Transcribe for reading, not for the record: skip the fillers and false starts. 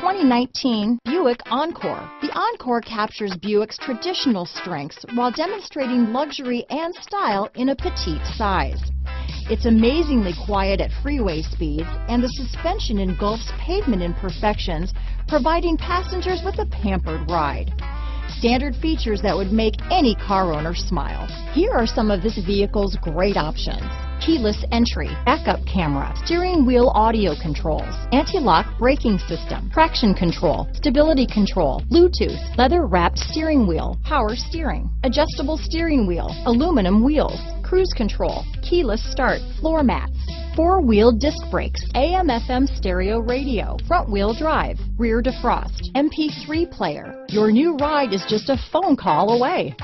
2019 Buick Encore. The Encore captures Buick's traditional strengths while demonstrating luxury and style in a petite size. It's amazingly quiet at freeway speeds, and the suspension engulfs pavement imperfections, providing passengers with a pampered ride. Standard features that would make any car owner smile. Here are some of this vehicle's great options: keyless entry, backup camera, steering wheel audio controls, anti-lock braking system, traction control, stability control, Bluetooth, leather-wrapped steering wheel, power steering, adjustable steering wheel, aluminum wheels, cruise control, keyless start, floor mats, four-wheel disc brakes, AM/FM stereo radio, front-wheel drive, rear defrost, MP3 player. Your new ride is just a phone call away.